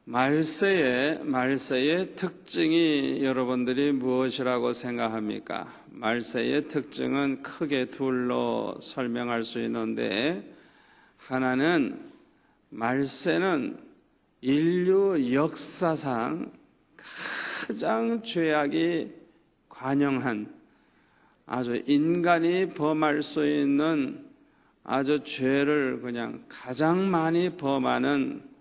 말세의 특징이 여러분들이 무엇이라고 생각합니까? 말세의 특징은 크게 둘로 설명할 수 있는데, 하나는 말세는 인류 역사상 가장 죄악이 관영한, 아주 인간이 범할 수 있는 아주 죄를 그냥 가장 많이 범하는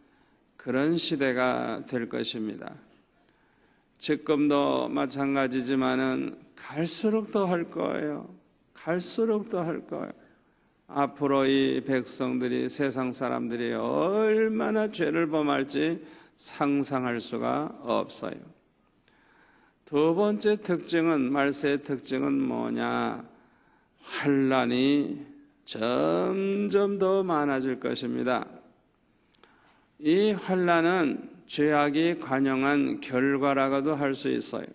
그런 시대가 될 것입니다. 지금도 마찬가지지만은 갈수록 더 할 거예요. 갈수록 더 할 거예요. 앞으로 이 백성들이, 세상 사람들이 얼마나 죄를 범할지 상상할 수가 없어요. 두 번째 특징은, 말세의 특징은 뭐냐? 환난이 점점 더 많아질 것입니다. 이 환난은 죄악이 관영한 결과라고도 할 수 있어요.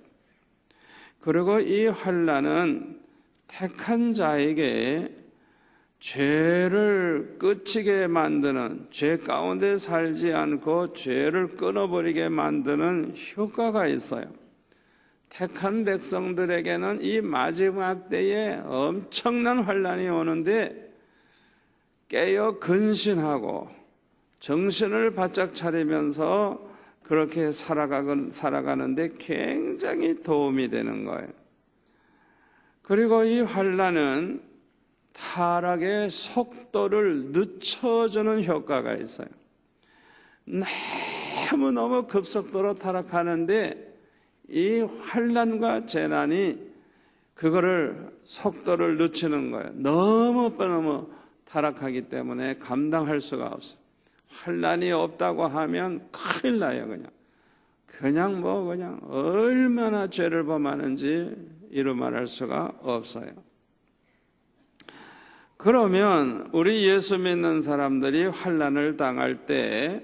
그리고 이 환난은 택한 자에게 죄를 끝이게 만드는, 죄 가운데 살지 않고 죄를 끊어버리게 만드는 효과가 있어요. 택한 백성들에게는 이 마지막 때에 엄청난 환난이 오는데, 깨어 근신하고 정신을 바짝 차리면서 그렇게 살아가는데 굉장히 도움이 되는 거예요. 그리고 이 환난은 타락의 속도를 늦춰주는 효과가 있어요. 너무너무 급속도로 타락하는데 이 환난과 재난이 그거를 속도를 늦추는 거예요. 너무 타락하기 때문에 감당할 수가 없어요. 환난이 없다고 하면 큰일 나요. 그냥 얼마나 죄를 범하는지 이루 말할 수가 없어요. 그러면 우리 예수 믿는 사람들이 환난을 당할 때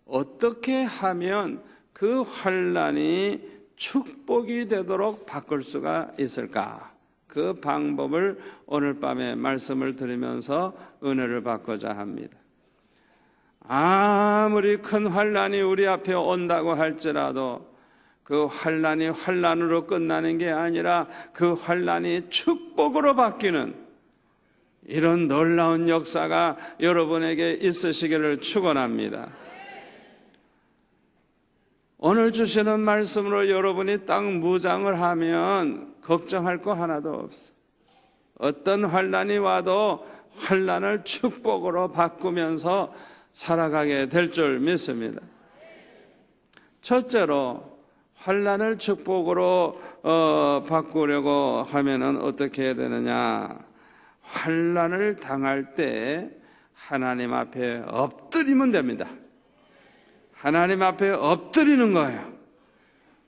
어떻게 하면 그 환난이 축복이 되도록 바꿀 수가 있을까? 그 방법을 오늘 밤에 말씀을 들으면서 은혜를 받고자 합니다. 아무리 큰 환난이 우리 앞에 온다고 할지라도 그 환난이 환난으로 끝나는 게 아니라 그 환난이 축복으로 바뀌는 이런 놀라운 역사가 여러분에게 있으시기를 축원합니다. 오늘 주시는 말씀으로 여러분이 딱 무장을 하면 걱정할 거 하나도 없어요. 어떤 환난이 와도 환난을 축복으로 바꾸면서 살아가게 될 줄 믿습니다. 첫째로 환난을 축복으로 바꾸려고 하면은 어떻게 해야 되느냐? 환난을 당할 때 하나님 앞에 엎드리면 됩니다. 하나님 앞에 엎드리는 거예요.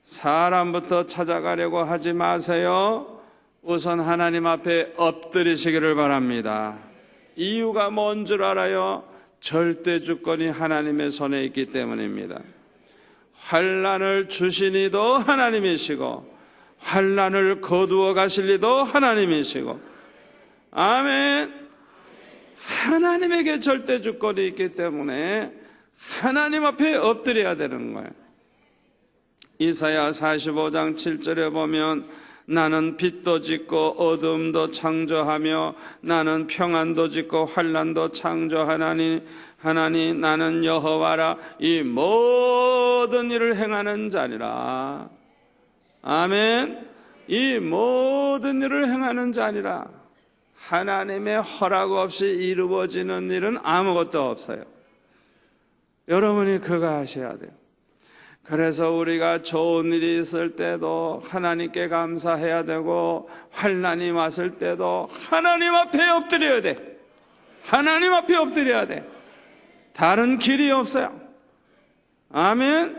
사람부터 찾아가려고 하지 마세요. 우선 하나님 앞에 엎드리시기를 바랍니다. 이유가 뭔 줄 알아요? 절대 주권이 하나님의 손에 있기 때문입니다. 환난을 주신 이도 하나님이시고 환난을 거두어 가실 이도 하나님이시고, 아멘. 하나님에게 절대 주권이 있기 때문에 하나님 앞에 엎드려야 되는 거예요. 이사야 45장 7절에 보면 나는 빛도 짓고 어둠도 창조하며 나는 평안도 짓고 환난도 창조하나니 나는 여호와라 이 모든 일을 행하는 자니라. 아멘. 이 모든 일을 행하는 자니라. 하나님의 허락 없이 이루어지는 일은 아무것도 없어요. 여러분이 그거 하셔야 돼요. 그래서 우리가 좋은 일이 있을 때도 하나님께 감사해야 되고, 환난이 왔을 때도 하나님 앞에 엎드려야 돼. 하나님 앞에 엎드려야 돼. 다른 길이 없어요. 아멘.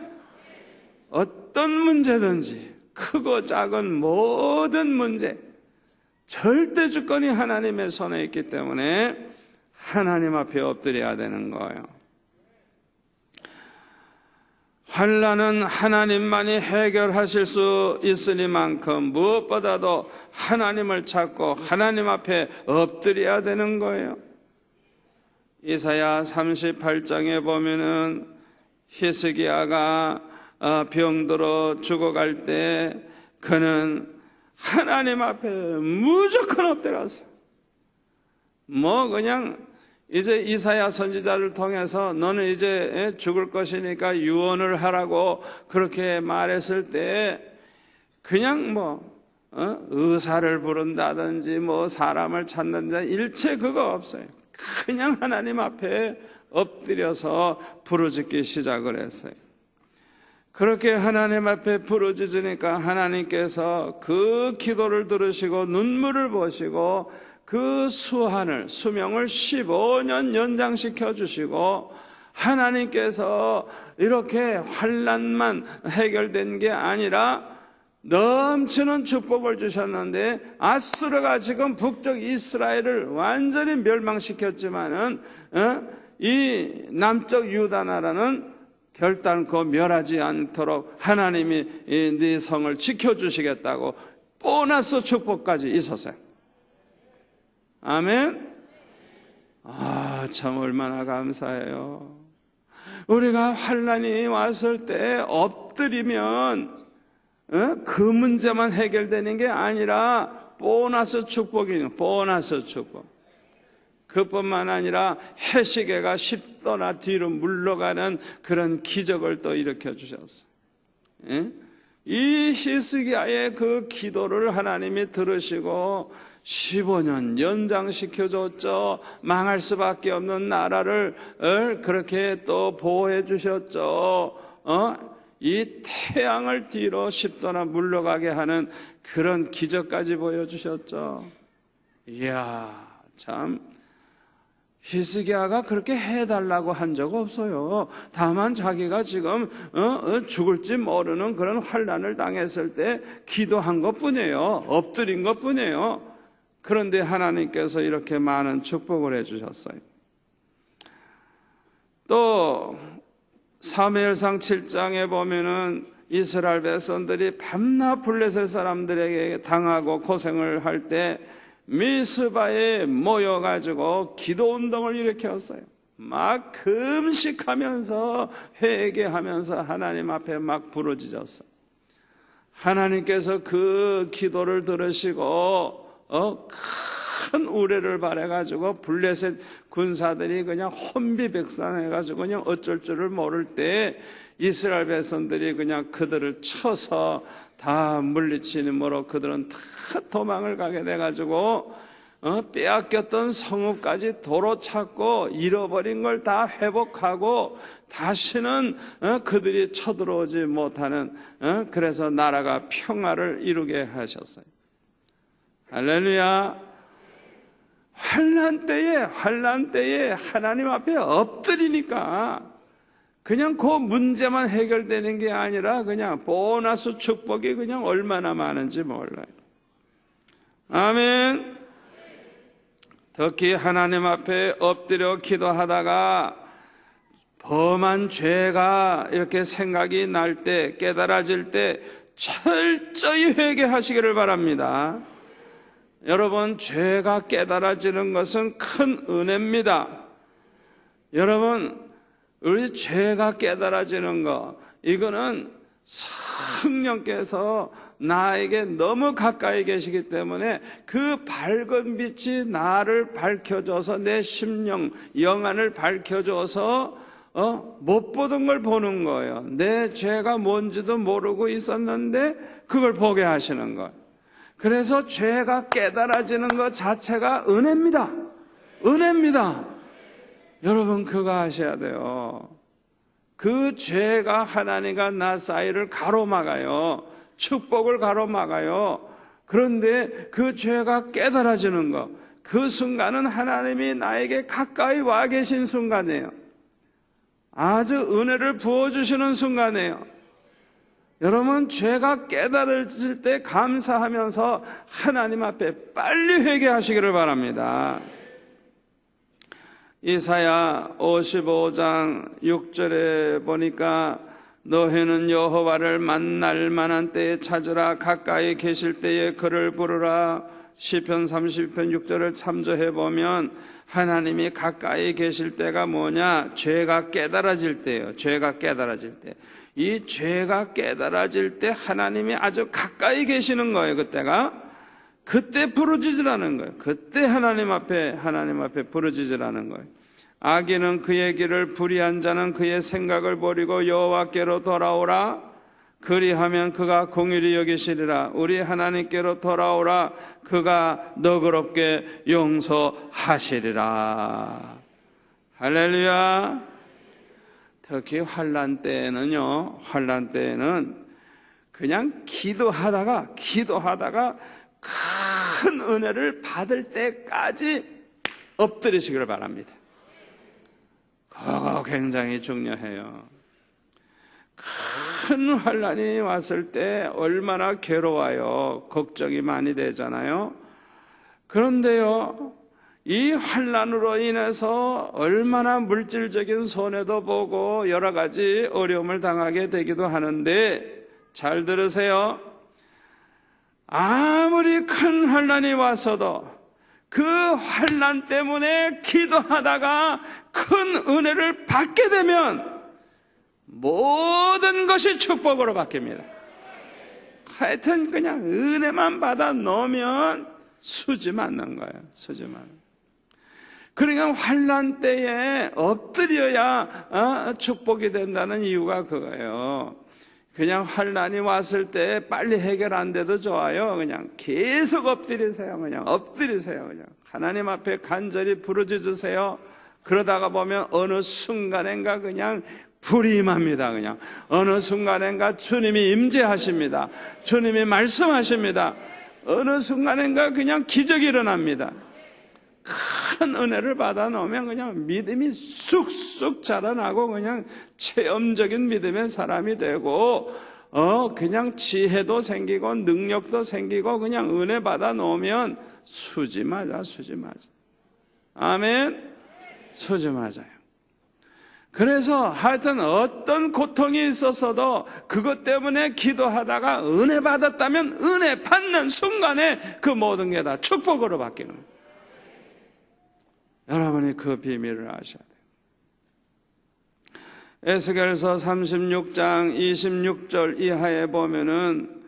어떤 문제든지 크고 작은 모든 문제, 절대 주권이 하나님의 손에 있기 때문에 하나님 앞에 엎드려야 되는 거예요. 환난은 하나님만이 해결하실 수 있으니만큼 무엇보다도 하나님을 찾고 하나님 앞에 엎드려야 되는 거예요. 이사야 38장에 보면은 히스기야가 병들어 죽어갈 때 그는 하나님 앞에 무조건 엎드렸어요. 그냥 이제 이사야 선지자를 통해서 너는 이제 죽을 것이니까 유언을 하라고 그렇게 말했을 때 그냥 의사를 부른다든지 사람을 찾는다 일체 그거 없어요. 그냥 하나님 앞에 엎드려서 부르짖기 시작을 했어요. 그렇게 하나님 앞에 부르짖으니까 하나님께서 그 기도를 들으시고 눈물을 보시고 그 수명을 15년 연장시켜 주시고 하나님께서 이렇게 환난만 해결된 게 아니라 넘치는 축복을 주셨는데 아수르가 지금 북쪽 이스라엘을 완전히 멸망시켰지만은 이 남쪽 유다 나라는 결단코 멸하지 않도록 하나님이 네 성을 지켜주시겠다고 보너스 축복까지 있었어요. 아멘. 참 얼마나 감사해요. 우리가 환난이 왔을 때 엎드리면 그 문제만 해결되는 게 아니라 보너스 축복이에요. 보너스 축복. 그뿐만 아니라 해시계가 10도나 뒤로 물러가는 그런 기적을 또 일으켜 주셨어요. 이 히스기야의 그 기도를 하나님이 들으시고 15년 연장시켜줬죠. 망할 수밖에 없는 나라를 그렇게 또 보호해 주셨죠. 이 태양을 뒤로 10도나 물러가게 하는 그런 기적까지 보여주셨죠. 이야, 참 히스기야가 그렇게 해달라고 한 적 없어요. 다만 자기가 지금 죽을지 모르는 그런 환난을 당했을 때 기도한 것뿐이에요. 엎드린 것뿐이에요. 그런데 하나님께서 이렇게 많은 축복을 해주셨어요. 또 사무엘상 7장에 보면은 이스라엘 백성들이 밤낮 블레셋 사람들에게 당하고 고생을 할 때 미스바에 모여가지고 기도운동을 일으켰어요. 막 금식하면서 회개하면서 하나님 앞에 막 부르짖었어요. 하나님께서 그 기도를 들으시고 큰 우레를 발해가지고 블레셋 군사들이 그냥 혼비백산해가지고 그냥 어쩔 줄을 모를 때 이스라엘 백성들이 그냥 그들을 쳐서 다 물리치므로 그들은 다 도망을 가게 돼가지고 빼앗겼던 성읍까지 도로 찾고 잃어버린 걸 다 회복하고 다시는 그들이 쳐들어오지 못하는 그래서 나라가 평화를 이루게 하셨어요. 할렐루야. 환난 때에 하나님 앞에 엎드리니까 그냥 그 문제만 해결되는 게 아니라 그냥 보너스 축복이 그냥 얼마나 많은지 몰라요. 아멘. 특히 하나님 앞에 엎드려 기도하다가 범한 죄가 이렇게 생각이 날 때, 깨달아질 때 철저히 회개하시기를 바랍니다. 여러분, 죄가 깨달아지는 것은 큰 은혜입니다. 여러분, 우리 죄가 깨달아지는 거, 이거는 성령께서 나에게 너무 가까이 계시기 때문에 그 밝은 빛이 나를 밝혀줘서 내 심령, 영안을 밝혀줘서 못 보던 걸 보는 거예요. 내 죄가 뭔지도 모르고 있었는데 그걸 보게 하시는 거예요. 그래서 죄가 깨달아지는 것 자체가 은혜입니다. 은혜입니다. 여러분, 그거 하셔야 돼요. 그 죄가 하나님과 나 사이를 가로막아요. 축복을 가로막아요. 그런데 그 죄가 깨달아지는 것, 그 순간은 하나님이 나에게 가까이 와 계신 순간이에요. 아주 은혜를 부어주시는 순간이에요. 여러분, 죄가 깨달아질 때 감사하면서 하나님 앞에 빨리 회개하시기를 바랍니다. 이사야 55장 6절에 보니까 너희는 여호와를 만날 만한 때에 찾으라. 가까이 계실 때에 그를 부르라. 시편 32편 6절을 참조해 보면 하나님이 가까이 계실 때가 뭐냐? 죄가 깨달아질 때예요. 죄가 깨달아질 때. 이 죄가 깨달아질 때 하나님이 아주 가까이 계시는 거예요. 그때 부르짖으라는 거예요. 그때 하나님 앞에 부르짖으라는 거예요. 악인은 그의 길을 불의한 자는 그의 생각을 버리고 여호와께로 돌아오라. 그리하면 그가 공의를 여기시리라. 우리 하나님께로 돌아오라. 그가 너그럽게 용서하시리라. 할렐루야. 특히 환난 때에는요, 환난 때에는 그냥 기도하다가 큰 은혜를 받을 때까지 엎드리시기를 바랍니다. 그거 굉장히 중요해요. 큰 환난이 왔을 때 얼마나 괴로워요. 걱정이 많이 되잖아요. 그런데요, 이 환난으로 인해서 얼마나 물질적인 손해도 보고 여러 가지 어려움을 당하게 되기도 하는데, 잘 들으세요. 아무리 큰 환난이 왔어도 그 환난 때문에 기도하다가 큰 은혜를 받게 되면 모든 것이 축복으로 바뀝니다. 하여튼 그냥 은혜만 받아 놓으면 수지 맞는 거예요. 수지 맞는. 그러니까 환난 때에 엎드려야 축복이 된다는 이유가 그거예요. 그냥 환난이 왔을 때 빨리 해결 안 돼도 좋아요. 그냥 계속 엎드리세요. 그냥 엎드리세요. 그냥 하나님 앞에 간절히 부르짖으세요. 그러다가 보면 어느 순간인가 그냥 불이 임합니다. 그냥 어느 순간인가 주님이 임재하십니다. 주님이 말씀하십니다. 어느 순간인가 그냥 기적이 일어납니다. 큰 은혜를 받아 놓으면 그냥 믿음이 쑥쑥 자라나고 그냥 체험적인 믿음의 사람이 되고 그냥 지혜도 생기고 능력도 생기고 그냥 은혜 받아 놓으면 수지 맞아. 아멘. 수지 맞아요. 그래서 하여튼 어떤 고통이 있었어도 그것 때문에 기도하다가 은혜 받았다면 은혜 받는 순간에 그 모든 게 다 축복으로 바뀌는 거예요. 여러분이 그 비밀을 아셔야 돼요. 에스겔서 36장 26절 이하에 보면은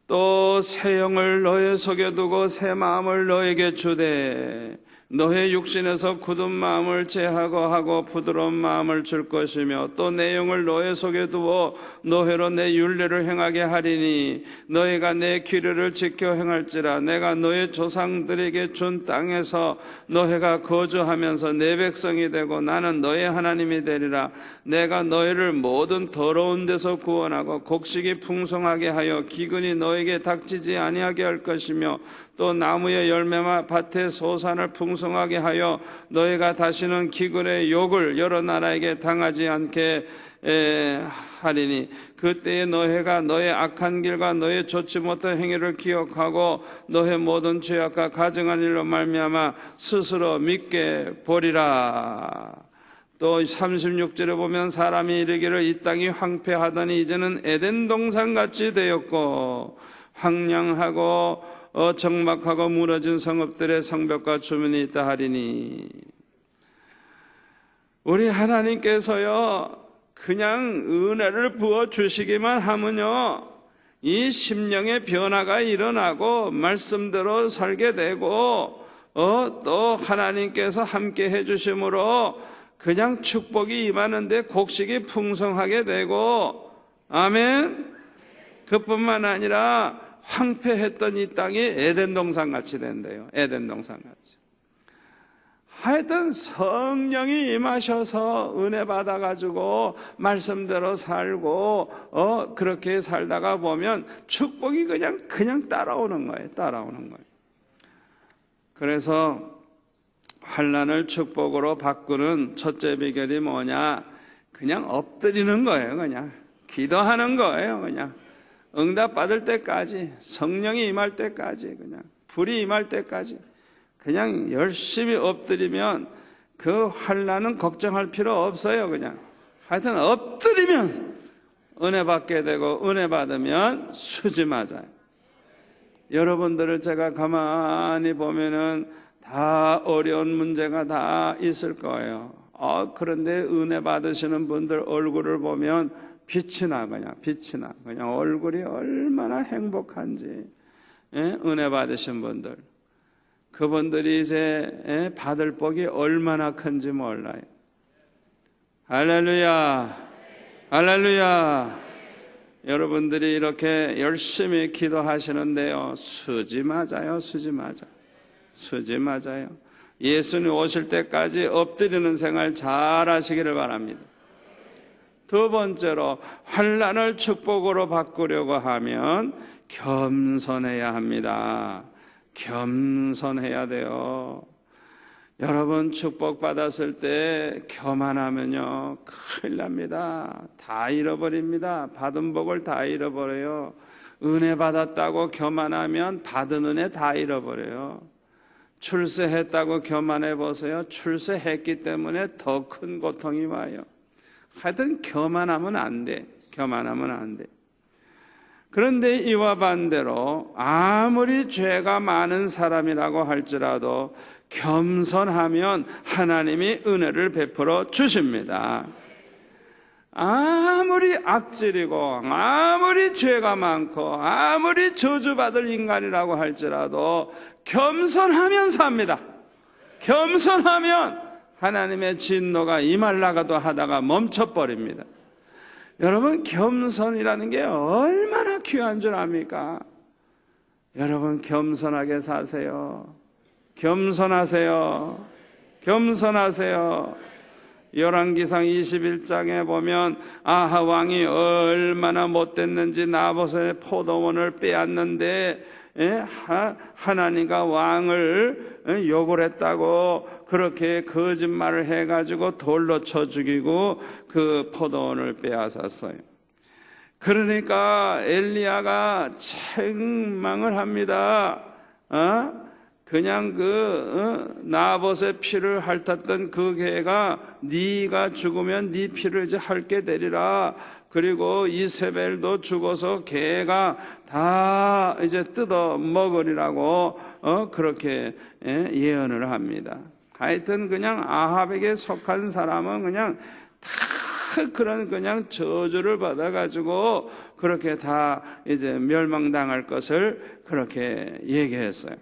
또 새 영을 너의 속에 두고 새 마음을 너에게 주되 너의 육신에서 굳은 마음을 제하고 부드러운 마음을 줄 것이며 또 내 영을 너의 속에 두어 너희로 내 율례를 행하게 하리니 너희가 내 규례를 지켜 행할지라. 내가 너의 조상들에게 준 땅에서 너희가 거주하면서 내 백성이 되고 나는 너의 하나님이 되리라. 내가 너희를 모든 더러운 데서 구원하고 곡식이 풍성하게 하여 기근이 너에게 닥치지 아니하게 할 것이며 또 나무의 열매와 밭의 소산을 풍성하게 하여 너희가 다시는 기근의 욕을 여러 나라에게 당하지 않게 하리니 그때에 너희가 너의 악한 길과 너의 좋지 못한 행위를 기억하고 너의 모든 죄악과 가증한 일로 말미암아 스스로 믿게 보리라. 또 36절에 보면 사람이 이르기를 이 땅이 황폐하더니 이제는 에덴 동산같이 되었고 황량하고 적막하고 무너진 성읍들의 성벽과 주민이 있다 하리니 우리 하나님께서요 그냥 은혜를 부어주시기만 하면요 이 심령의 변화가 일어나고 말씀대로 살게 되고 또 하나님께서 함께 해주심으로 그냥 축복이 임하는데 곡식이 풍성하게 되고 아멘. 그뿐만 아니라 황폐했던 이 땅이 에덴 동산같이 된대요. 에덴 동산같이. 하여튼 성령이 임하셔서 은혜 받아가지고 말씀대로 살고 그렇게 살다가 보면 축복이 그냥 따라오는 거예요. 따라오는 거예요. 그래서 환난을 축복으로 바꾸는 첫째 비결이 뭐냐? 그냥 엎드리는 거예요. 그냥 기도하는 거예요. 그냥 응답 받을 때까지, 성령이 임할 때까지, 그냥 불이 임할 때까지 그냥 열심히 엎드리면 그 환난은 걱정할 필요 없어요. 그냥 하여튼 엎드리면 은혜 받게 되고 은혜 받으면 수지 맞아요. 여러분들을 제가 가만히 보면은 다 어려운 문제가 다 있을 거예요. 그런데 은혜 받으시는 분들 얼굴을 보면 빛이 나, 그냥 얼굴이 얼마나 행복한지. 은혜 받으신 분들, 그분들이 이제 받을 복이 얼마나 큰지 몰라요. 할렐루야, 할렐루야. 여러분들이 이렇게 열심히 기도하시는데요, 수지 맞아요. 예수님 오실 때까지 엎드리는 생활 잘 하시기를 바랍니다. 두 번째로, 환난을 축복으로 바꾸려고 하면 겸손해야 합니다. 겸손해야 돼요. 여러분, 축복받았을 때 교만하면요 큰일 납니다. 다 잃어버립니다. 받은 복을 다 잃어버려요. 은혜 받았다고 교만하면 받은 은혜 다 잃어버려요. 출세했다고 교만해 보세요. 출세했기 때문에 더 큰 고통이 와요. 하여튼 교만하면 안 돼. 그런데 이와 반대로 아무리 죄가 많은 사람이라고 할지라도 겸손하면 하나님이 은혜를 베풀어 주십니다. 아무리 악질이고 아무리 죄가 많고 아무리 저주받을 인간이라고 할지라도 겸손하면 삽니다. 겸손하면 하나님의 진노가 임하려고도 하다가 멈춰버립니다. 여러분, 겸손이라는 게 얼마나 귀한 줄 압니까? 여러분, 겸손하게 사세요. 겸손하세요. 열왕기상 21장에 보면 아합 왕이 얼마나 못됐는지 나봇의 포도원을 빼앗는데 하나님과 왕을 욕을 했다고 그렇게 거짓말을 해가지고 돌로 쳐 죽이고 그 포도원을 빼앗았어요. 그러니까 엘리야가 책망을 합니다. 그냥 나봇의 피를 핥았던 그 개가 네가 죽으면 네 피를 이제 핥게 되리라. 그리고 이세벨도 죽어서 개가 다 이제 뜯어 먹으리라고 그렇게 예언을 합니다. 하여튼 그냥 아합에게 속한 사람은 그냥 다 그냥 저주를 받아가지고 그렇게 다 이제 멸망당할 것을 그렇게 얘기했어요.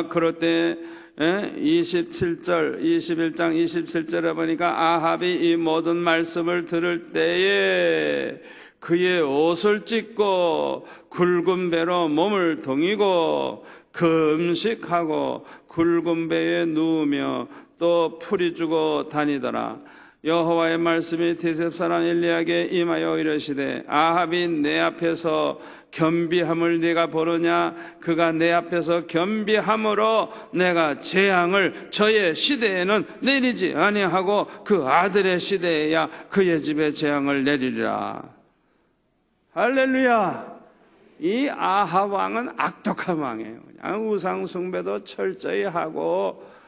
그럴 때 21장 27절에 보니까 아합이 이 모든 말씀을 들을 때에 그의 옷을 찢고 굵은 배로 몸을 동이고 금식하고 굵은 배에 누우며 또 풀이 주고 다니더라. 여호와의 말씀이 디셉 사람 엘리야에게 임하여 이르시되 아합이 내 앞에서 겸비함을 네가 보느냐? 그가 내 앞에서 겸비함으로 내가 재앙을 저의 시대에는 내리지 아니하고 그 아들의 시대에야 그의 집에 재앙을 내리리라. 할렐루야. 이 아합 왕은 악독한 왕이에요. 그냥 우상 숭배도 철저히 하고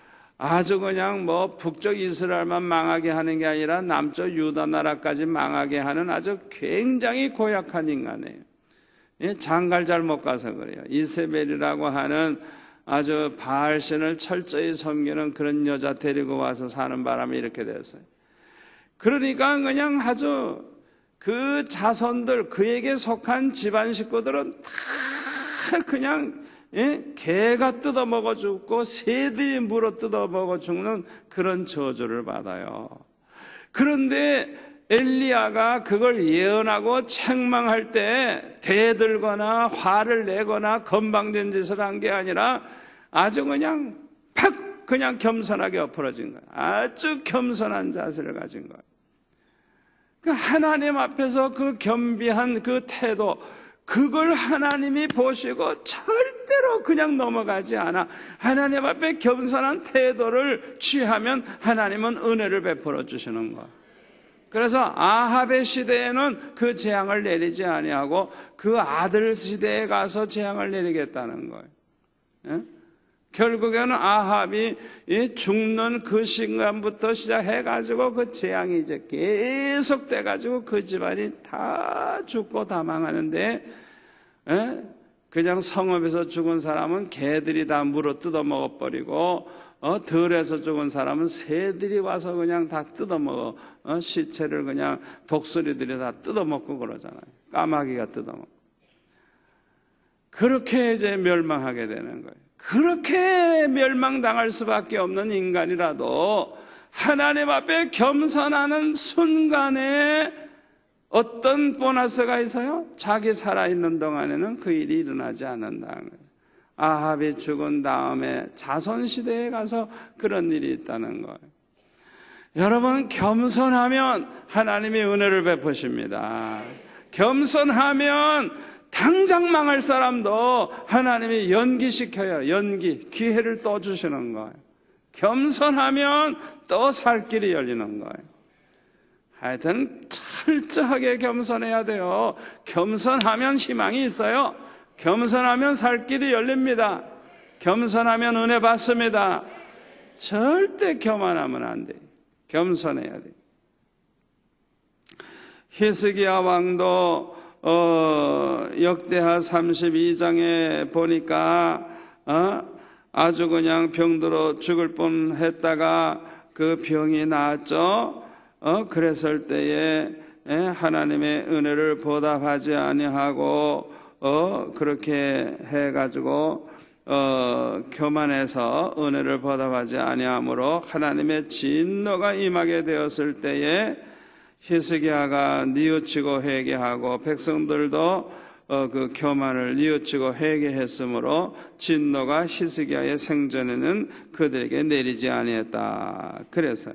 아주 그냥 북쪽 이스라엘만 망하게 하는 게 아니라 남쪽 유다 나라까지 망하게 하는 아주 굉장히 고약한 인간이에요. 장가를 잘 못 가서 그래요. 이세벨이라고 하는 아주 바알신을 철저히 섬기는 그런 여자 데리고 와서 사는 바람에 이렇게 됐어요. 그러니까 그냥 아주 그 자손들, 그에게 속한 집안 식구들은 다 그냥 개가 뜯어먹어 죽고 새들이 물어 뜯어먹어 죽는 그런 저주를 받아요. 그런데 엘리야가 그걸 예언하고 책망할 때 대들거나 화를 내거나 건방진 짓을 한 게 아니라 아주 그냥 팍 그냥 겸손하게 엎어진 거예요. 아주 겸손한 자세를 가진 거예요. 하나님 앞에서 그 겸비한 그 태도, 그걸 하나님이 보시고 절대로 그냥 넘어가지 않아. 하나님 앞에 겸손한 태도를 취하면 하나님은 은혜를 베풀어 주시는 것. 그래서 아합의 시대에는 그 재앙을 내리지 아니하고 그 아들 시대에 가서 재앙을 내리겠다는 거예요. 결국에는 아합이 죽는 그 순간부터 시작해가지고 그 재앙이 이제 계속돼가지고 그 집안이 다 죽고 다 망하는데 그냥 성읍에서 죽은 사람은 개들이 다 물어 뜯어 먹어버리고 들에서 죽은 사람은 새들이 와서 그냥 다 뜯어 먹어. 시체를 그냥 독수리들이 다 뜯어 먹고 그러잖아요. 까마귀가 뜯어 먹고. 그렇게 이제 멸망하게 되는 거예요. 그렇게 멸망당할 수밖에 없는 인간이라도 하나님 앞에 겸손하는 순간에 어떤 보너스가 있어요? 자기 살아있는 동안에는 그 일이 일어나지 않는다는 거예요. 아합이 죽은 다음에 자손시대에 가서 그런 일이 있다는 거예요. 여러분, 겸손하면 하나님이 은혜를 베푸십니다. 겸손하면 당장 망할 사람도 하나님이 연기시켜요. 기회를 또 주시는 거예요. 겸손하면 또 살 길이 열리는 거예요. 하여튼 철저하게 겸손해야 돼요. 겸손하면 희망이 있어요. 겸손하면 살 길이 열립니다. 겸손하면 은혜 받습니다. 절대 교만하면 안 돼요. 겸손해야 돼요. 히스기야 왕도 역대하 32장에 보니까 아주 그냥 병들어 죽을 뻔했다가 그 병이 나았죠. 그랬을 때에 하나님의 은혜를 보답하지 아니하고 그렇게 해가지고 교만해서 은혜를 보답하지 아니하므로 하나님의 진노가 임하게 되었을 때에 히스기야가 뉘우치고 회개하고 백성들도 그 교만을 뉘우치고 회개했으므로 진노가 히스기야의 생전에는 그들에게 내리지 아니했다. 그래서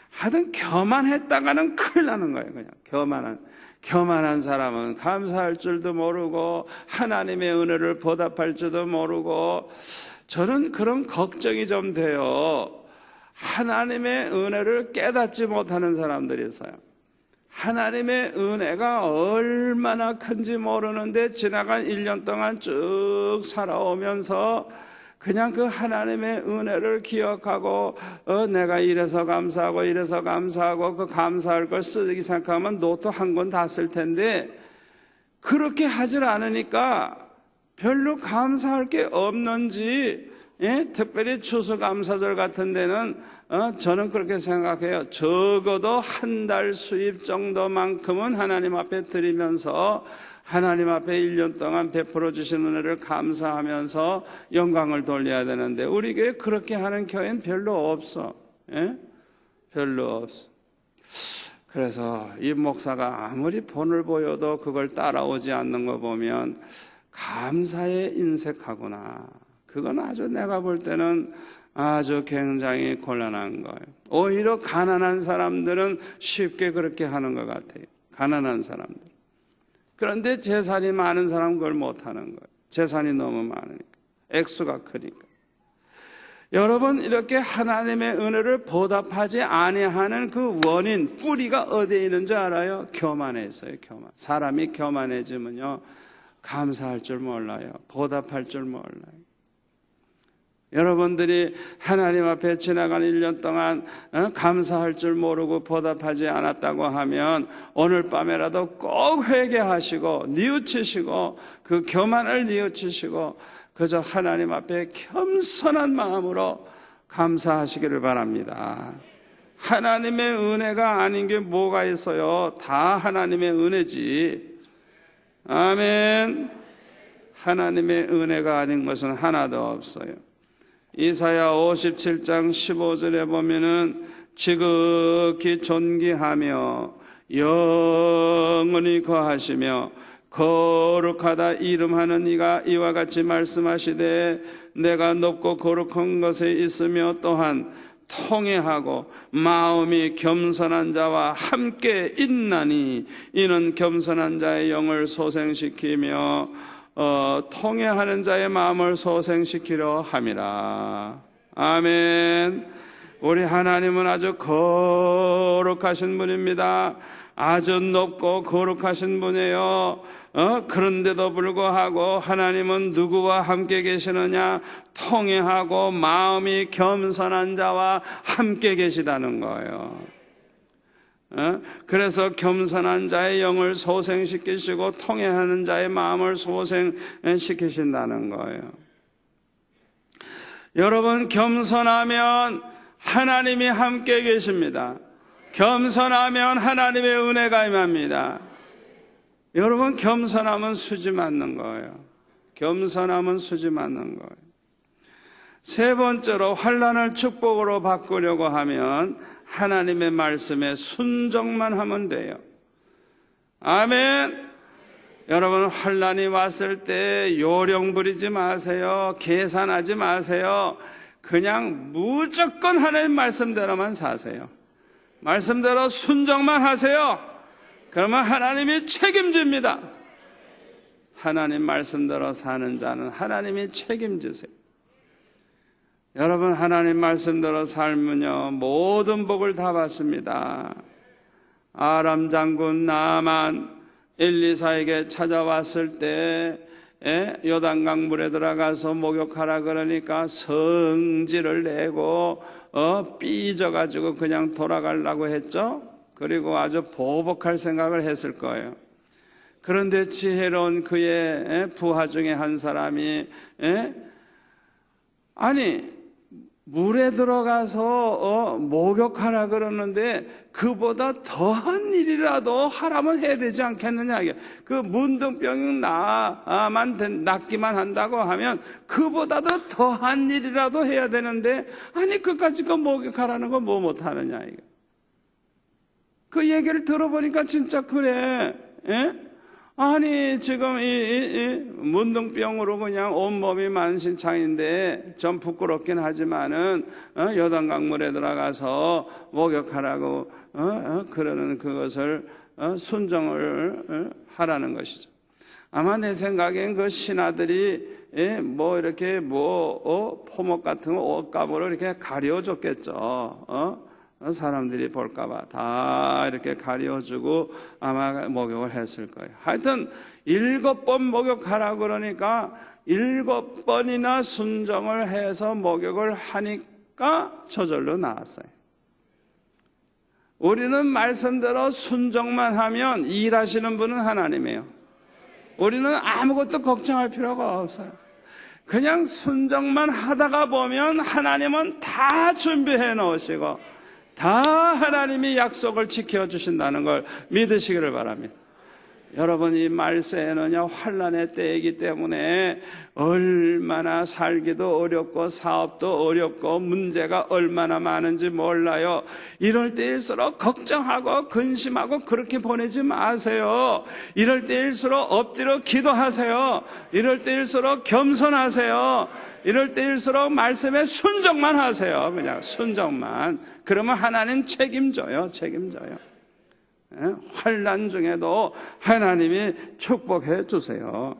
하여튼 교만했다가는 큰일 나는 거예요. 그냥 교만한 사람은 감사할 줄도 모르고 하나님의 은혜를 보답할 줄도 모르고, 저는 그런 걱정이 좀 돼요. 하나님의 은혜를 깨닫지 못하는 사람들이 있어요. 하나님의 은혜가 얼마나 큰지 모르는데 지나간 1년 동안 쭉 살아오면서 그냥 그 하나님의 은혜를 기억하고 내가 이래서 감사하고 이래서 감사하고 그 감사할 걸 쓰기 생각하면 노트 한 권 다 쓸 텐데 그렇게 하질 않으니까 별로 감사할 게 없는지, 특별히 추수감사절 같은 데는 저는 그렇게 생각해요. 적어도 한 달 수입 정도만큼은 하나님 앞에 드리면서 하나님 앞에 1년 동안 베풀어 주신 은혜를 감사하면서 영광을 돌려야 되는데 우리 교회 그렇게 하는 교회는 별로 없어. 별로 없어. 그래서 이 목사가 아무리 본을 보여도 그걸 따라오지 않는 거 보면 감사에 인색하구나. 그건 아주 내가 볼 때는 아주 굉장히 곤란한 거예요. 오히려 가난한 사람들은 쉽게 그렇게 하는 것 같아요. 가난한 사람들. 그런데 재산이 많은 사람은 그걸 못하는 거예요. 재산이 너무 많으니까, 액수가 크니까. 여러분, 이렇게 하나님의 은혜를 보답하지 아니하는 그 원인, 뿌리가 어디에 있는 줄 알아요? 교만에 있어요. 교만. 사람이 교만해지면요, 감사할 줄 몰라요. 보답할 줄 몰라요. 여러분들이 하나님 앞에 지나간 1년 동안 감사할 줄 모르고 보답하지 않았다고 하면 오늘 밤에라도 꼭 회개하시고 뉘우치시고 그 교만을 뉘우치시고 그저 하나님 앞에 겸손한 마음으로 감사하시기를 바랍니다. 하나님의 은혜가 아닌 게 뭐가 있어요? 다 하나님의 은혜지. 아멘. 하나님의 은혜가 아닌 것은 하나도 없어요. 이사야 57장 15절에 보면은 지극히 존귀하며 영원히 거하시며 거룩하다 이름하는 이가 이와 같이 말씀하시되 내가 높고 거룩한 것에 있으며 또한 통회하고 마음이 겸손한 자와 함께 있나니 이는 겸손한 자의 영을 소생시키며 통회하는 자의 마음을 소생시키려 함이라. 아멘. 우리 하나님은 아주 거룩하신 분입니다. 아주 높고 거룩하신 분이에요. 그런데도 불구하고 하나님은 누구와 함께 계시느냐? 통회하고 마음이 겸손한 자와 함께 계시다는 거예요. 그래서 겸손한 자의 영을 소생시키시고 통회하는 자의 마음을 소생시키신다는 거예요. 여러분, 겸손하면 하나님이 함께 계십니다. 겸손하면 하나님의 은혜가 임합니다. 여러분, 겸손하면 수지 맞는 거예요. 겸손하면 수지 맞는 거예요. 세 번째로, 환난을 축복으로 바꾸려고 하면 하나님의 말씀에 순종만 하면 돼요. 아멘. 여러분, 환난이 왔을 때 요령 부리지 마세요. 계산하지 마세요. 그냥 무조건 하나님 말씀대로만 사세요. 말씀대로 순종만 하세요. 그러면 하나님이 책임집니다. 하나님 말씀대로 사는 자는 하나님이 책임지세요. 여러분, 하나님 말씀대로 살면요, 모든 복을 다 받습니다. 아람 장군 나만 엘리사에게 찾아왔을 때 요단강 물에 들어가서 목욕하라 그러니까 성질을 내고 삐져가지고 그냥 돌아가려고 했죠. 그리고 아주 보복할 생각을 했을 거예요. 그런데 지혜로운 그의 부하 중에 한 사람이 아니 물에 들어가서 목욕하라 그러는데 그보다 더한 일이라도 하라면 해야 되지 않겠느냐. 그 문둥병이 낫기만 한다고 하면 그보다도 더한 일이라도 해야 되는데 아니 그까짓 거 목욕하라는 거 뭐 못하느냐. 그 얘기를 들어보니까 진짜 그래. 아니 지금 이 문둥병으로 그냥 온몸이 만신창인데 좀 부끄럽긴 하지만은 요단강물에 들어가서 목욕하라고 그러는 그것을 순종을 하라는 것이죠. 아마 내 생각엔 그 신하들이 뭐 이렇게 포목 같은 옷감으로 이렇게 가려줬겠죠. 사람들이 볼까봐 다 이렇게 가려주고 아마 목욕을 했을 거예요. 하여튼 7번 목욕하라 그러니까 7번이나 순종을 해서 목욕을 하니까 저절로 나았어요. 우리는 말씀대로 순종만 하면 일하시는 분은 하나님이에요. 우리는 아무것도 걱정할 필요가 없어요. 그냥 순종만 하다가 보면 하나님은 다 준비해 놓으시고 다 하나님이 약속을 지켜주신다는 걸 믿으시기를 바랍니다. 여러분, 이 말세에는요 환난의 때이기 때문에 얼마나 살기도 어렵고 사업도 어렵고 문제가 얼마나 많은지 몰라요. 이럴 때일수록 걱정하고 근심하고 그렇게 보내지 마세요. 이럴 때일수록 엎드려 기도하세요. 이럴 때일수록 겸손하세요. 이럴 때일수록 말씀에 순종만 하세요. 그냥 순종만. 그러면 하나님 책임져요. 환난 중에도 하나님이 축복해 주세요.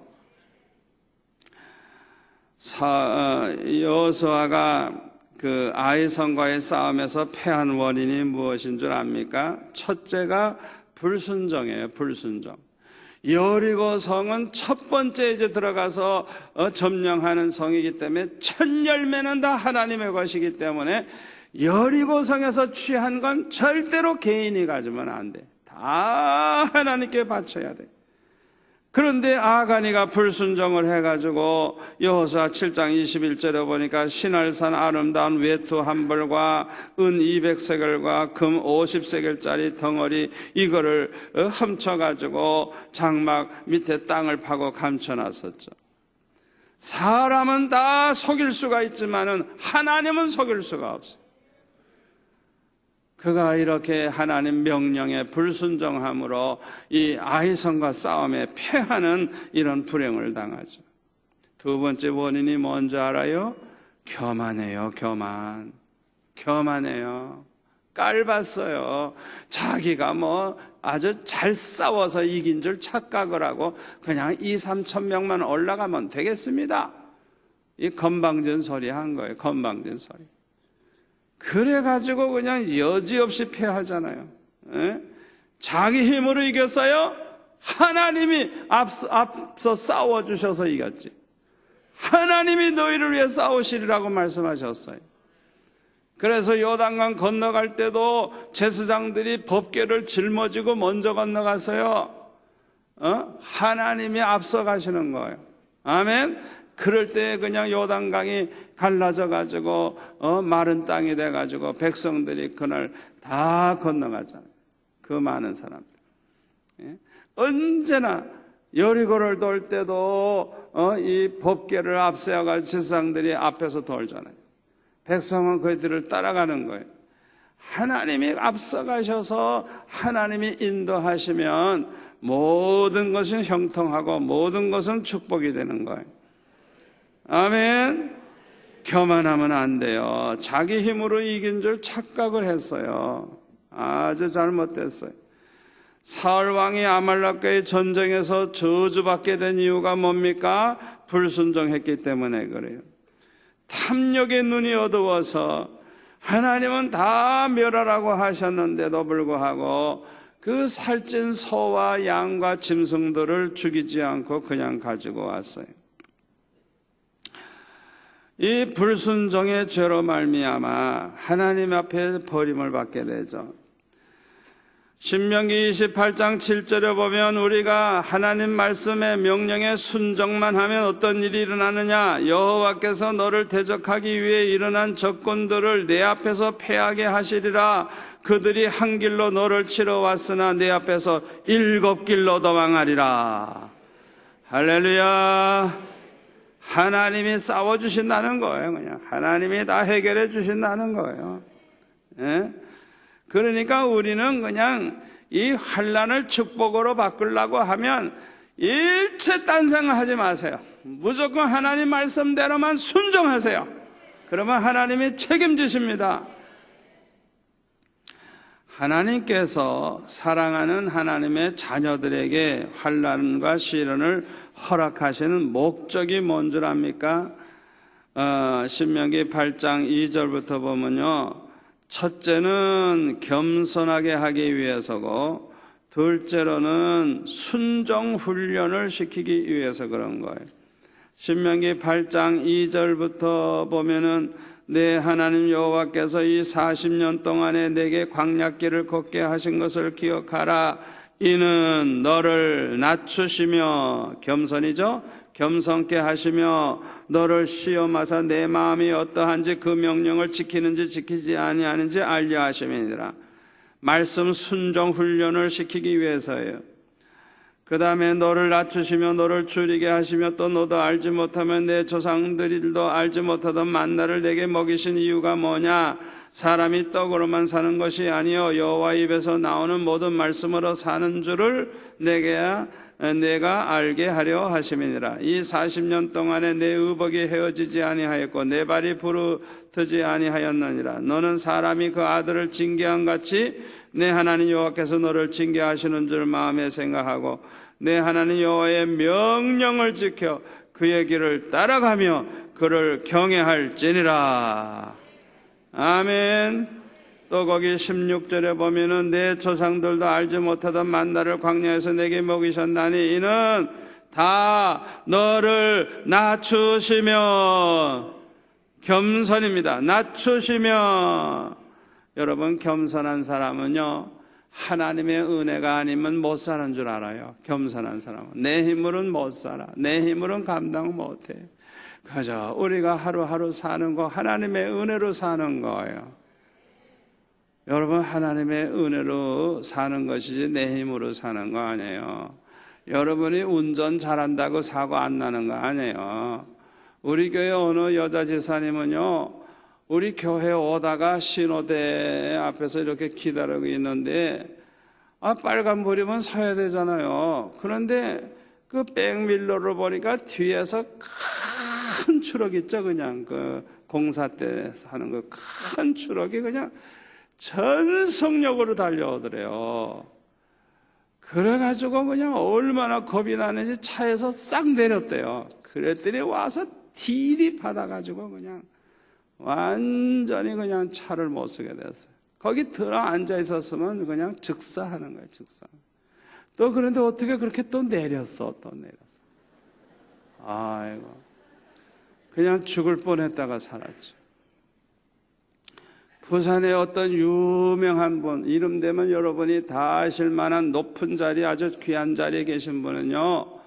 여호수아가 그 아이성과의 싸움에서 패한 원인이 무엇인 줄 압니까? 첫째가 불순종이에요. 불순종. 여리고 성은 첫 번째 이제 들어가서 점령하는 성이기 때문에 첫 열매는 다 하나님의 것이기 때문에 여리고 성에서 취한 건 절대로 개인이 가지면 안 돼. 다 하나님께 바쳐야 돼. 그런데 아간이가 불순종을 해가지고 여호수아 7장 21절에 보니까 신할산 아름다운 외투 한 벌과 은 200세겔과 금 50세겔짜리 덩어리 이거를 훔쳐가지고 장막 밑에 땅을 파고 감춰놨었죠. 사람은 다 속일 수가 있지만은 하나님은 속일 수가 없어요. 그가 이렇게 하나님 명령에 불순종함으로 이 아이성과 싸움에 패하는 이런 불행을 당하죠. 두 번째 원인이 뭔지 알아요? 교만해요. 교만해요. 깔봤어요. 자기가 뭐 아주 잘 싸워서 이긴 줄 착각을 하고 그냥 2-3천 명만 올라가면 되겠습니다. 이 건방진 소리 한 거예요. 건방진 소리. 그래가지고 그냥 여지없이 패하잖아요. 자기 힘으로 이겼어요? 하나님이 앞서 싸워주셔서 이겼지. 하나님이 너희를 위해 싸우시리라고 말씀하셨어요. 그래서 요단강 건너갈 때도 제사장들이 법궤를 짊어지고 먼저 건너가서요, 하나님이 앞서 가시는 거예요. 아멘. 그럴 때 그냥 요단강이 갈라져 가지고 마른 땅이 돼 가지고 백성들이 그날 다 건너가잖아요. 그 많은 사람들. 언제나 여리고를 돌 때도 이 법궤를 앞세워 가지고 제사장들이 앞에서 돌잖아요. 백성은 그들을 따라가는 거예요. 하나님이 앞서 가셔서 하나님이 인도하시면 모든 것은 형통하고 모든 것은 축복이 되는 거예요. 아멘. 교만하면 안 돼요. 자기 힘으로 이긴 줄 착각을 했어요. 아주 잘못됐어요. 사울 왕이 아말렉과의 전쟁에서 저주받게 된 이유가 뭡니까? 불순종했기 때문에 그래요. 탐욕의 눈이 어두워서 하나님은 다 멸하라고 하셨는데도 불구하고 그 살찐 소와 양과 짐승들을 죽이지 않고 그냥 가지고 왔어요. 이 불순종의 죄로 말미암아 하나님 앞에 버림을 받게 되죠. 신명기 28장 7절에 보면 우리가 하나님 말씀의 명령에 순종만 하면 어떤 일이 일어나느냐? 여호와께서 너를 대적하기 위해 일어난 적군들을 내 앞에서 패하게 하시리라. 그들이 한 길로 너를 치러 왔으나 내 앞에서 7길로 도망하리라. 할렐루야. 하나님이 싸워주신다는 거예요. 그냥 하나님이 다 해결해 주신다는 거예요. 예? 그러니까 우리는 그냥 이 환난을 축복으로 바꾸려고 하면 일체 딴 생각하지 마세요. 무조건 하나님 말씀대로만 순종하세요. 그러면 하나님이 책임지십니다. 하나님께서 사랑하는 하나님의 자녀들에게 환난과 시련을 허락하시는 목적이 뭔 줄 압니까? 신명기 8장 2절부터 보면요, 첫째는 겸손하게 하기 위해서고 둘째로는 순종 훈련을 시키기 위해서 그런 거예요. 신명기 8장 2절부터 보면은 내 하나님 여호와께서 이 40년 동안에 내게 광야길을 걷게 하신 것을 기억하라. 이는 너를 낮추시며, 겸손이죠? 겸손케 하시며 너를 시험하사 내 마음이 어떠한지 그 명령을 지키는지 지키지 아니하는지 알려 하심이니라. 말씀 순종 훈련을 시키기 위해서예요. 그 다음에 너를 낮추시며 너를 줄이게 하시며 또 너도 알지 못하면 내 조상들도 알지 못하던 만나를 내게 먹이신 이유가 뭐냐? 사람이 떡으로만 사는 것이 아니요 여호와 입에서 나오는 모든 말씀으로 사는 줄을 내가 알게 하려 하심이니라. 이 40년 동안에 내 의복이 헤어지지 아니하였고 내 발이 부르트지 아니하였느니라. 너는 사람이 그 아들을 징계한 같이 내 하나님 여호와께서 너를 징계하시는 줄 마음에 생각하고 내 하나님 여호와의 명령을 지켜 그의 길을 따라가며 그를 경외할지니라. 아멘. 또 거기 16절에 보면은 내 조상들도 알지 못하던 만나를 광야에서 내게 먹이셨나니 이는 다 너를 낮추시며, 겸손입니다. 낮추시며. 여러분, 겸손한 사람은요 하나님의 은혜가 아니면 못 사는 줄 알아요. 겸손한 사람은 내 힘으로는 못 살아. 내 힘으로는 감당 못해. 그저 우리가 하루하루 사는 거 하나님의 은혜로 사는 거예요. 여러분, 하나님의 은혜로 사는 것이지 내 힘으로 사는 거 아니에요. 여러분이 운전 잘한다고 사고 안 나는 거 아니에요. 우리 교회 어느 여자 집사님은요, 우리 교회 오다가 신호대 앞에서 이렇게 기다리고 있는데 빨간불이면 서야 되잖아요. 그런데 그 백밀러를 보니까 뒤에서 큰 추럭 있죠. 그냥 그 공사 때 하는 그 큰 추럭이 그냥 전속력으로 달려오더래요. 그래가지고 그냥 얼마나 겁이 나는지 차에서 싹 내렸대요. 그랬더니 와서 딜이 받아가지고 그냥 완전히 그냥 차를 못 쓰게 됐어요. 거기 들어 앉아 있었으면 그냥 즉사하는 거예요. 즉사. 또 그런데 어떻게 그렇게 또 내렸어. 아이고, 그냥 죽을 뻔했다가 살았죠. 부산에 어떤 유명한 분, 이름 되면 여러분이 다 아실 만한 높은 자리, 아주 귀한 자리에 계신 분은요,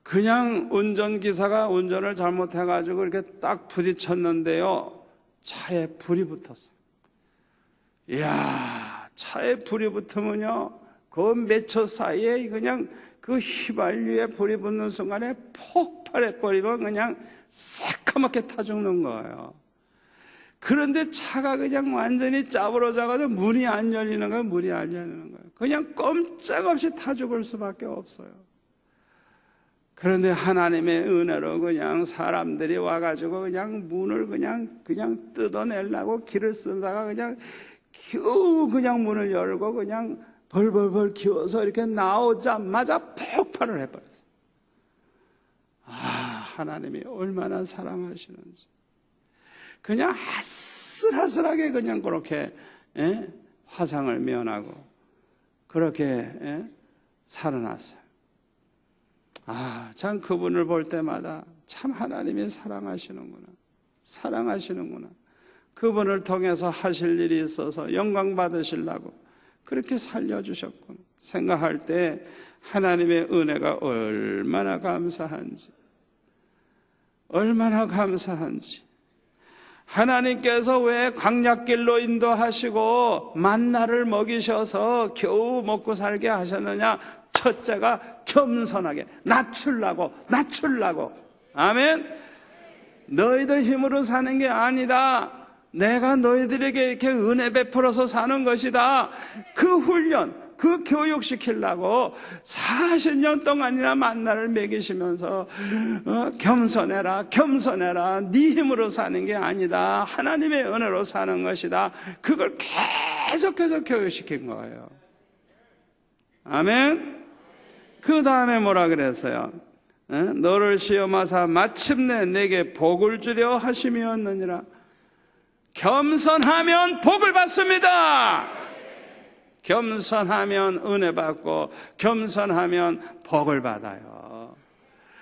그냥 운전기사가 운전을 잘못해가지고 이렇게 딱 부딪혔는데요, 차에 불이 붙었어요. 이야, 차에 불이 붙으면요, 그 몇 초 사이에 그냥 그 휘발유에 불이 붙는 순간에 폭발해버리면 그냥 새까맣게 타 죽는 거예요. 그런데 차가 그냥 완전히 짜부러져가지고 문이 안 열리는 거예요. 문이 안 열리는 거예요. 그냥 꼼짝없이 타 죽을 수밖에 없어요. 그런데 하나님의 은혜로 그냥 사람들이 와가지고 그냥 문을 그냥 뜯어내려고 길을 쓰다가 그냥 겨우 그냥 문을 열고 그냥 벌벌벌 기어서 이렇게 나오자마자 폭발을 해버렸어요. 아, 하나님이 얼마나 사랑하시는지. 그냥 아슬아슬하게 그냥 그렇게 화상을 면하고 그렇게 살아났어요. 아, 참 그분을 볼 때마다 참 하나님이 사랑하시는구나. 그분을 통해서 하실 일이 있어서 영광 받으시려고 그렇게 살려주셨구나 생각할 때 하나님의 은혜가 얼마나 감사한지. 하나님께서 왜 광야길로 인도하시고 만나를 먹이셔서 겨우 먹고 살게 하셨느냐? 첫째가 겸손하게 낮추려고. 아멘. 너희들 힘으로 사는 게 아니다. 내가 너희들에게 이렇게 은혜 베풀어서 사는 것이다. 그 훈련, 그 교육시키려고 40년 동안이나 만나를 먹이시면서 겸손해라. 네 힘으로 사는 게 아니다. 하나님의 은혜로 사는 것이다. 그걸 계속해서 교육시킨 거예요. 아멘. 그 다음에 뭐라 그랬어요? 너를 시험하사 마침내 내게 복을 주려 하심이었느니라. 겸손하면 복을 받습니다. 겸손하면 은혜 받고 겸손하면 복을 받아요.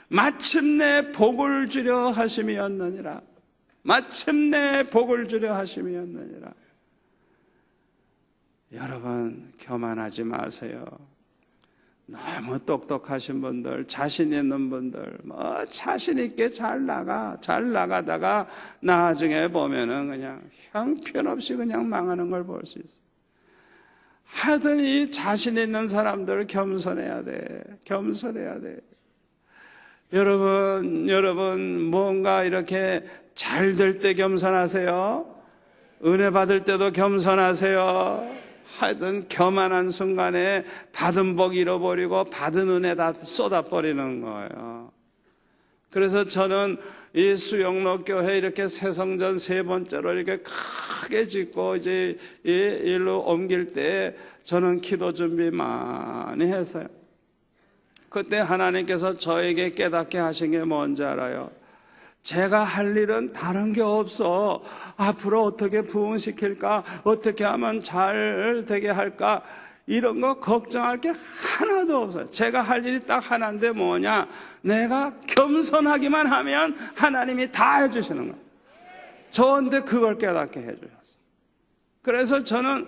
마침내 복을 주려 하심이었느니라. 여러분, 교만하지 마세요. 너무 똑똑하신 분들, 자신 있는 분들, 자신 있게 잘 나가다가 나중에 보면은 그냥 형편없이 그냥 망하는 걸 볼 수 있어요. 하여튼 이 자신 있는 사람들 겸손해야 돼. 여러분 뭔가 이렇게 잘 될 때 겸손하세요. 은혜 받을 때도 겸손하세요. 하여튼 교만한 순간에 받은 복 잃어버리고 받은 은혜 다 쏟아버리는 거예요. 그래서 저는 이 수영로 교회 이렇게 새성전 3번째로 이렇게 크게 짓고 이제 일로 옮길 때 저는 기도 준비 많이 했어요. 그때 하나님께서 저에게 깨닫게 하신 게 뭔지 알아요? 제가 할 일은 다른 게 없어. 앞으로 어떻게 부흥시킬까? 어떻게 하면 잘 되게 할까? 이런 거 걱정할 게 하나도 없어요. 제가 할 일이 딱 하나인데 뭐냐? 내가 겸손하기만 하면 하나님이 다 해주시는 거예요. 저한테 그걸 깨닫게 해주셨어요. 그래서 저는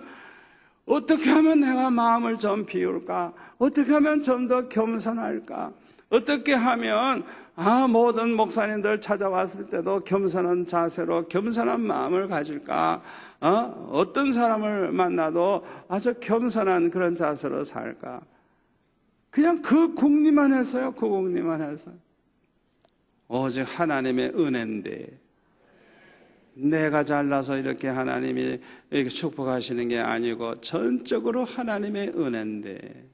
어떻게 하면 내가 마음을 좀 비울까? 어떻게 하면 좀 더 겸손할까? 어떻게 하면 모든 목사님들 찾아왔을 때도 겸손한 자세로 겸손한 마음을 가질까? 어떤 사람을 만나도 아주 겸손한 그런 자세로 살까? 그냥 그 궁리만 했어요. 오직 하나님의 은혜인데 내가 잘나서 이렇게 하나님이 이렇게 축복하시는 게 아니고 전적으로 하나님의 은혜인데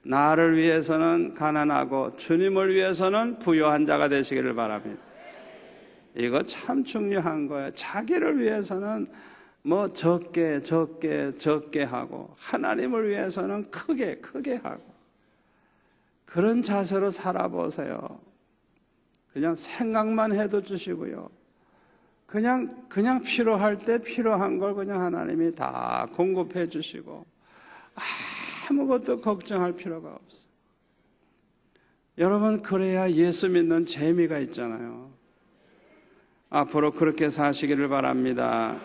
나를 위해서는 가난하고 주님을 위해서는 부유한 자가 되시기를 바랍니다. 이거 참 중요한 거예요. 자기를 위해서는 뭐 적게 하고 하나님을 위해서는 크게 하고 그런 자세로 살아보세요. 그냥 생각만 해도 주시고요. 그냥 필요할 때 필요한 걸 그냥 하나님이 다 공급해 주시고 아무것도 걱정할 필요가 없어요. 여러분, 그래야 예수 믿는 재미가 있잖아요. 앞으로 그렇게 사시기를 바랍니다.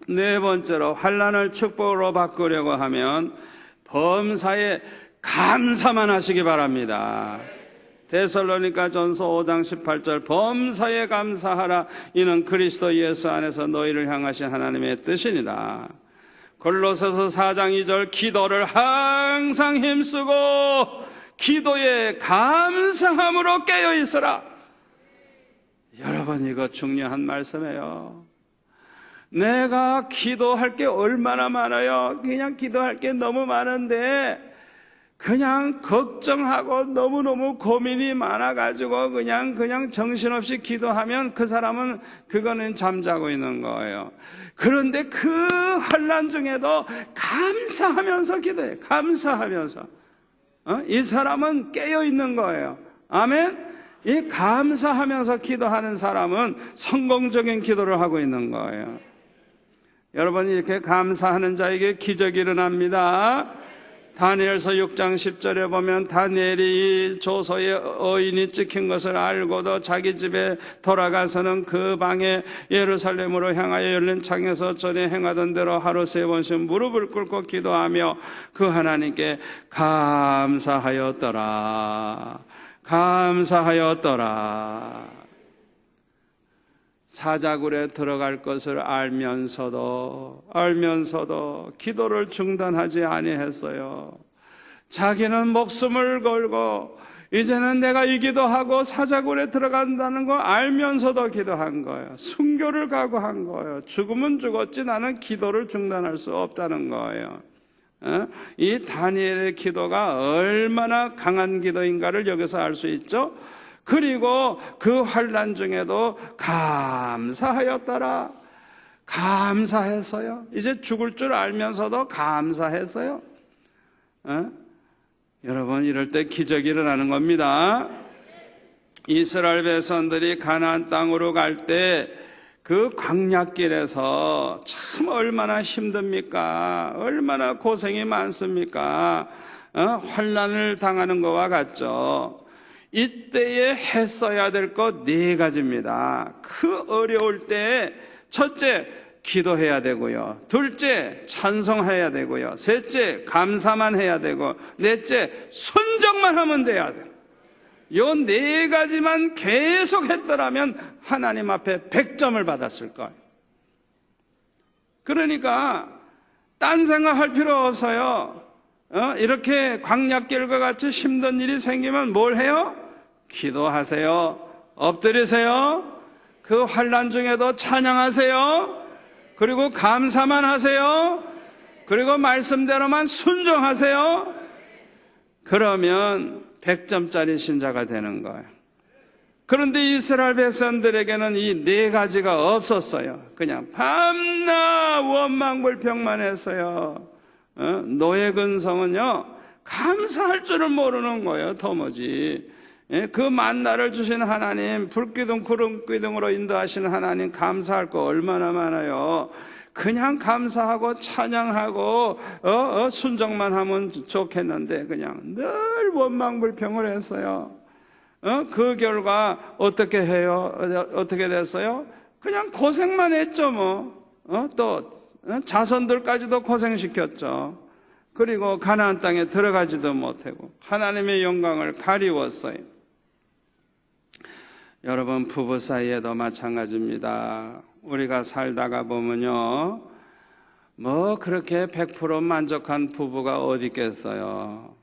네 번째로 환난을 축복으로 바꾸려고 하면 범사에 감사만 하시기 바랍니다. 데살로니가전서 5장 18절 범사에 감사하라 이는 그리스도 예수 안에서 너희를 향하신 하나님의 뜻이니라. 골로새서 4장 2절 기도를 항상 힘쓰고 기도에 감사함으로 깨어 있으라. 여러분, 이거 중요한 말씀이에요. 내가 기도할 게 얼마나 많아요. 그냥 기도할 게 너무 많은데 그냥 걱정하고 너무너무 고민이 많아가지고 그냥 정신없이 기도하면 그 사람은 그거는 잠자고 있는 거예요. 그런데 그 환난 중에도 감사하면서 기도해. 감사하면서 이 사람은 깨어 있는 거예요. 아멘. 이 감사하면서 기도하는 사람은 성공적인 기도를 하고 있는 거예요. 여러분, 이렇게 감사하는 자에게 기적이 일어납니다. 다니엘서 6장 10절에 보면 다니엘이 조서에 어인이 찍힌 것을 알고도 자기 집에 돌아가서는 그 방에 예루살렘으로 향하여 열린 창에서 전에 행하던 대로 하루 3번씩 무릎을 꿇고 기도하며 그 하나님께 감사하였더라. 감사하였더라. 사자굴에 들어갈 것을 알면서도 기도를 중단하지 아니했어요. 자기는 목숨을 걸고 이제는 내가 이 기도하고 사자굴에 들어간다는 거 알면서도 기도한 거예요. 순교를 각오한 거예요. 죽으면 죽었지 나는 기도를 중단할 수 없다는 거예요. 이 다니엘의 기도가 얼마나 강한 기도인가를 여기서 알 수 있죠. 그리고 그 환난 중에도 감사하였더라. 감사했어요. 이제 죽을 줄 알면서도 감사했어요. 여러분, 이럴 때 기적이 일어나는 겁니다. 이스라엘 백성들이 가나안 땅으로 갈 때 그 광야길에서 참 얼마나 힘듭니까? 얼마나 고생이 많습니까? 환난을 당하는 것과 같죠. 이때에 했어야 될 것 4가지입니다. 그 어려울 때 첫째, 기도해야 되고요. 둘째, 찬송해야 되고요. 셋째, 감사만 해야 되고, 넷째, 순종만 하면 돼야 돼요. 요 4가지만 계속 했더라면 하나님 앞에 100점을 받았을 거예요. 그러니까 딴 생각할 필요 없어요. 이렇게 광야길과 같이 힘든 일이 생기면 뭘 해요? 기도하세요. 엎드리세요. 그 환난 중에도 찬양하세요. 그리고 감사만 하세요. 그리고 말씀대로만 순종하세요. 그러면 100점짜리 신자가 되는 거예요. 그런데 이스라엘 백성들에게는 이 4가지가 없었어요. 그냥 밤낮 원망불평만 했어요. 노예 근성은요, 감사할 줄을 모르는 거예요. 도무지. 그 만나를 주신 하나님, 불기둥 구름기둥으로 인도하시는 하나님 감사할 거 얼마나 많아요. 그냥 감사하고 찬양하고 순종만 하면 좋겠는데 그냥 늘 원망불평을 했어요. 그 결과 어떻게 해요? 어떻게 됐어요? 그냥 고생만 했죠. 또 자손들까지도 고생시켰죠. 그리고 가나안 땅에 들어가지도 못하고 하나님의 영광을 가리웠어요. 여러분, 부부 사이에도 마찬가지입니다. 우리가 살다가 보면요, 뭐 그렇게 100% 만족한 부부가 어디 있겠어요.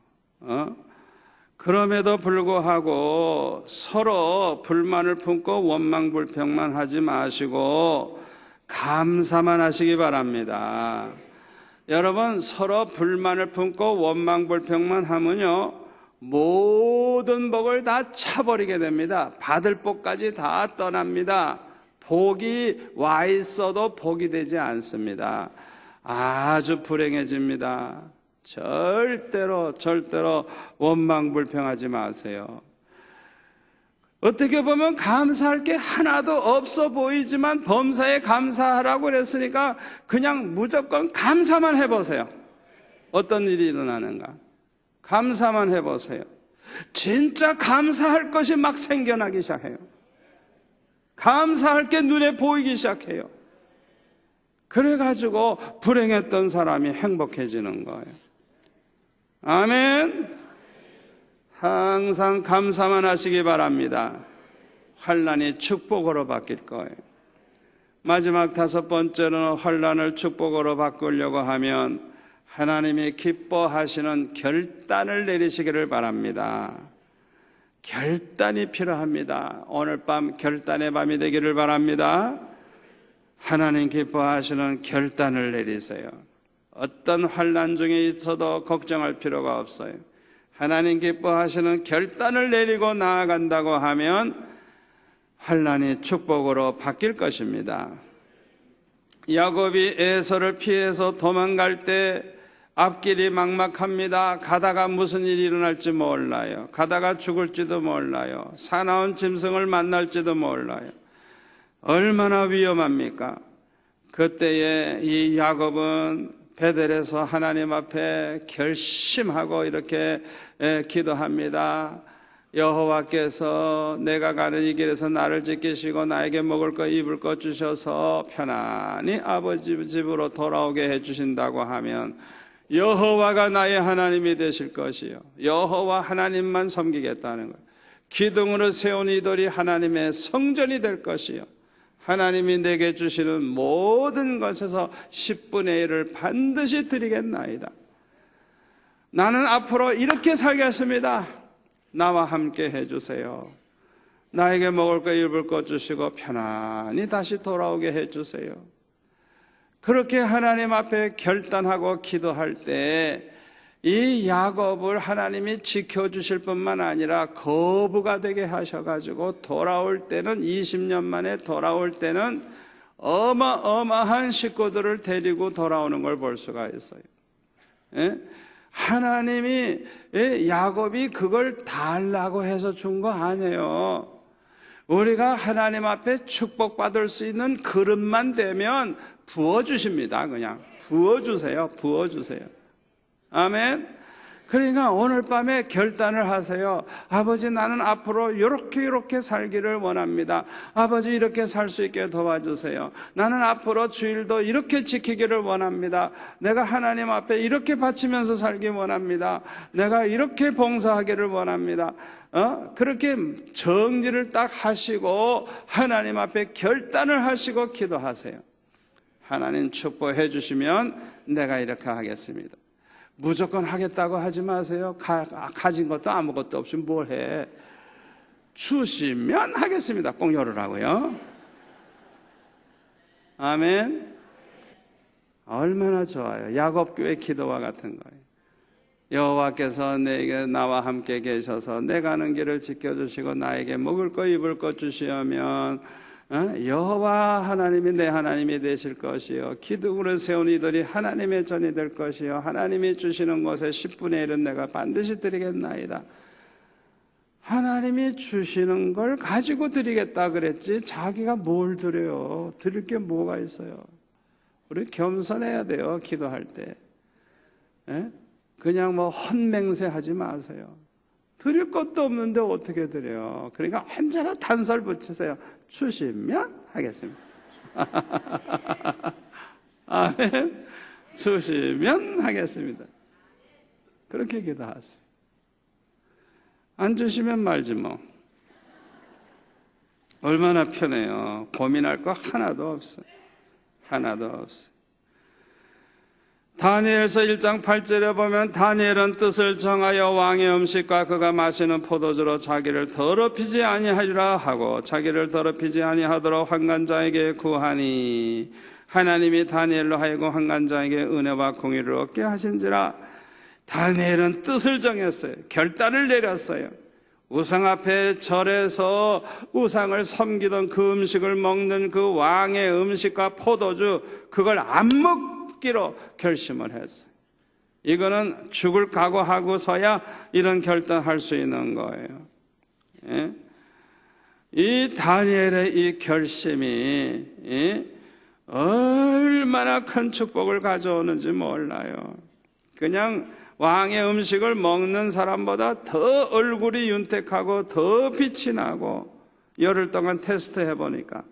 그럼에도 불구하고 서로 불만을 품고 원망불평만 하지 마시고 감사만 하시기 바랍니다. 여러분, 서로 불만을 품고 원망불평만 하면요, 모든 복을 다 차버리게 됩니다. 받을 복까지 다 떠납니다. 복이 와 있어도 복이 되지 않습니다. 아주 불행해집니다. 절대로 원망불평하지 마세요. 어떻게 보면 감사할 게 하나도 없어 보이지만 범사에 감사하라고 그랬으니까 그냥 무조건 감사만 해보세요. 어떤 일이 일어나는가? 감사만 해보세요. 진짜 감사할 것이 막 생겨나기 시작해요. 감사할 게 눈에 보이기 시작해요. 그래가지고 불행했던 사람이 행복해지는 거예요. 아멘. 항상 감사만 하시기 바랍니다. 환난이 축복으로 바뀔 거예요. 마지막 5번째로는 환난을 축복으로 바꾸려고 하면 하나님이 기뻐하시는 결단을 내리시기를 바랍니다. 결단이 필요합니다. 오늘 밤 결단의 밤이 되기를 바랍니다. 하나님 기뻐하시는 결단을 내리세요. 어떤 환난 중에 있어도 걱정할 필요가 없어요. 하나님 기뻐하시는 결단을 내리고 나아간다고 하면 환난이 축복으로 바뀔 것입니다. 야곱이 에서를 피해서 도망갈 때 앞길이 막막합니다. 가다가 무슨 일이 일어날지 몰라요. 가다가 죽을지도 몰라요. 사나운 짐승을 만날지도 몰라요. 얼마나 위험합니까? 그때에 이 야곱은 베델에서 하나님 앞에 결심하고 이렇게 기도합니다. 여호와께서 내가 가는 이 길에서 나를 지키시고 나에게 먹을 것 입을 것 주셔서 편안히 아버지 집으로 돌아오게 해주신다고 하면 여호와가 나의 하나님이 되실 것이요, 여호와 하나님만 섬기겠다는 거예요. 기둥으로 세운 이 돌이 하나님의 성전이 될 것이요, 하나님이 내게 주시는 모든 것에서 10분의 1을 반드시 드리겠나이다. 나는 앞으로 이렇게 살겠습니다. 나와 함께 해주세요. 나에게 먹을 것 입을 것 주시고 편안히 다시 돌아오게 해주세요. 그렇게 하나님 앞에 결단하고 기도할 때 이 야곱을 하나님이 지켜주실 뿐만 아니라 거부가 되게 하셔가지고 돌아올 때는 20년 만에 돌아올 때는 어마어마한 식구들을 데리고 돌아오는 걸 볼 수가 있어요. 하나님이 야곱이 그걸 달라고 해서 준 거 아니에요. 우리가 하나님 앞에 축복받을 수 있는 그릇만 되면 부어주십니다. 그냥 부어주세요. 부어주세요. 아멘. 그러니까 오늘 밤에 결단을 하세요. 아버지, 나는 앞으로 이렇게 살기를 원합니다. 아버지, 이렇게 살 수 있게 도와주세요. 나는 앞으로 주일도 이렇게 지키기를 원합니다. 내가 하나님 앞에 이렇게 바치면서 살기 원합니다. 내가 이렇게 봉사하기를 원합니다. 그렇게 정리를 딱 하시고 하나님 앞에 결단을 하시고 기도하세요. 하나님 축복해 주시면 내가 이렇게 하겠습니다. 무조건 하겠다고 하지 마세요. 가진 것도 아무것도 없이 뭘 해. 주시면 하겠습니다. 꼭 열으라고요. 아멘. 얼마나 좋아요. 야곱교의 기도와 같은 거예요. 여호와께서 내게 나와 함께 계셔서 내 가는 길을 지켜주시고 나에게 먹을 것 입을 것 주시면 여호와 하나님이 내 하나님이 되실 것이요, 기둥으로 세운 이들이 하나님의 전이 될 것이요, 하나님이 주시는 것의 10분의 1은 내가 반드시 드리겠나이다. 하나님이 주시는 걸 가지고 드리겠다 그랬지 자기가 뭘 드려요? 드릴 게 뭐가 있어요? 우리 겸손해야 돼요. 기도할 때 그냥 헛맹세 하지 마세요. 드릴 것도 없는데 어떻게 드려요? 그러니까 언제나 단설 붙이세요. 주시면 하겠습니다. 아멘. 주시면 하겠습니다. 그렇게 기도하세요. 안 주시면 말지 뭐. 얼마나 편해요. 고민할 거 하나도 없어요. 하나도 없어요. 다니엘서 1장 8절에 보면 다니엘은 뜻을 정하여 왕의 음식과 그가 마시는 포도주로 자기를 더럽히지 아니하리라 하고 자기를 더럽히지 아니하도록 환관자에게 구하니 하나님이 다니엘로 하여금 환관자에게 은혜와 공의를 얻게 하신지라. 다니엘은 뜻을 정했어요. 결단을 내렸어요. 우상 앞에 절에서 우상을 섬기던 그 음식을 먹는 그 왕의 음식과 포도주, 그걸 안 먹기로 결심을 했어요. 이거는 죽을 각오하고서야 이런 결단할 수 있는 거예요. 예? 이 다니엘의 이 결심이 얼마나 큰 축복을 가져오는지 몰라요. 그냥 왕의 음식을 먹는 사람보다 더 얼굴이 윤택하고 더 빛이 나고 열흘 동안 테스트 해보니까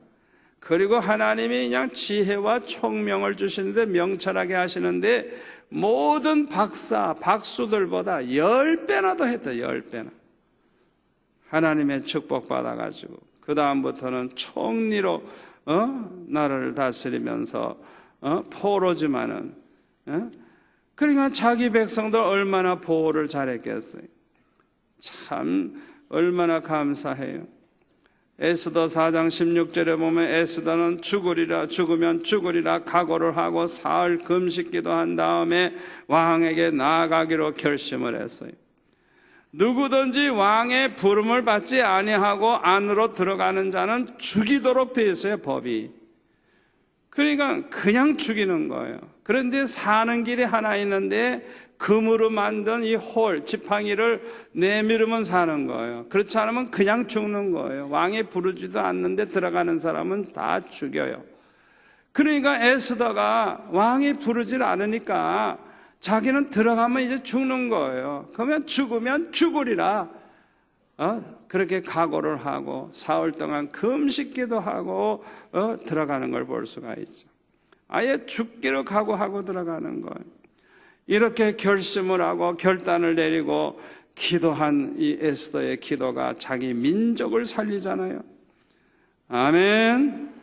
그리고 하나님이 그냥 지혜와 총명을 주시는데 명철하게 하시는데 모든 박수들보다 10배나 더 했다. 10배나. 하나님의 축복 받아가지고 그 다음부터는 총리로 나라를 다스리면서 포로지만은 그러니까 자기 백성들 얼마나 보호를 잘했겠어요. 참 얼마나 감사해요. 에스더 4장 16절에 보면 에스더는 죽으면 죽으리라 각오를 하고 사흘 금식기도 한 다음에 왕에게 나아가기로 결심을 했어요. 누구든지 왕의 부름을 받지 아니하고 안으로 들어가는 자는 죽이도록 되어 있어요, 법이. 그러니까 그냥 죽이는 거예요. 그런데 사는 길이 하나 있는데 금으로 만든 이 지팡이를 내밀으면 사는 거예요. 그렇지 않으면 그냥 죽는 거예요. 왕이 부르지도 않는데 들어가는 사람은 다 죽여요. 그러니까 에스더가 왕이 부르질 않으니까 자기는 들어가면 이제 죽는 거예요. 그러면 죽으면 죽으리라. 그렇게 각오를 하고 사흘 동안 금식기도 하고 들어가는 걸 볼 수가 있죠. 아예 죽기로 각오하고 들어가는 거예요. 이렇게 결심을 하고 결단을 내리고 기도한 이 에스더의 기도가 자기 민족을 살리잖아요. 아멘.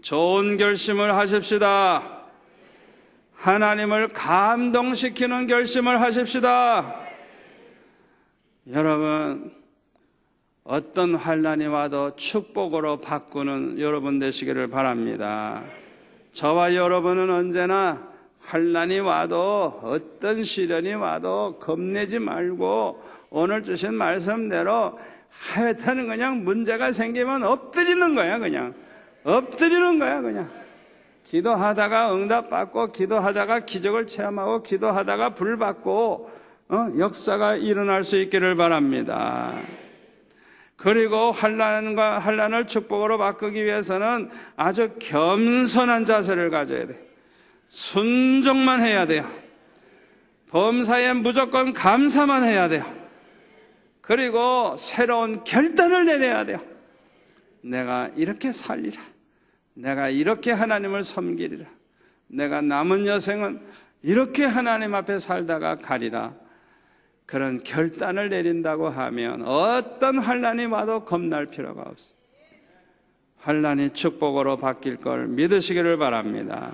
좋은 결심을 하십시다. 하나님을 감동시키는 결심을 하십시다. 여러분, 어떤 환난이 와도 축복으로 바꾸는 여러분 되시기를 바랍니다. 저와 여러분은 언제나 환난이 와도 어떤 시련이 와도 겁내지 말고 오늘 주신 말씀대로 하여튼 그냥 문제가 생기면 엎드리는 거야. 그냥 엎드리는 거야. 그냥 기도하다가 응답받고 기도하다가 기적을 체험하고 기도하다가 불받고 역사가 일어날 수 있기를 바랍니다. 그리고 환난을 축복으로 바꾸기 위해서는 아주 겸손한 자세를 가져야 돼. 순종만 해야 돼요. 범사에 무조건 감사만 해야 돼요. 그리고 새로운 결단을 내려야 돼요. 내가 이렇게 살리라. 내가 이렇게 하나님을 섬기리라. 내가 남은 여생은 이렇게 하나님 앞에 살다가 가리라. 그런 결단을 내린다고 하면 어떤 환난이 와도 겁날 필요가 없어요. 환난이 축복으로 바뀔 걸 믿으시기를 바랍니다.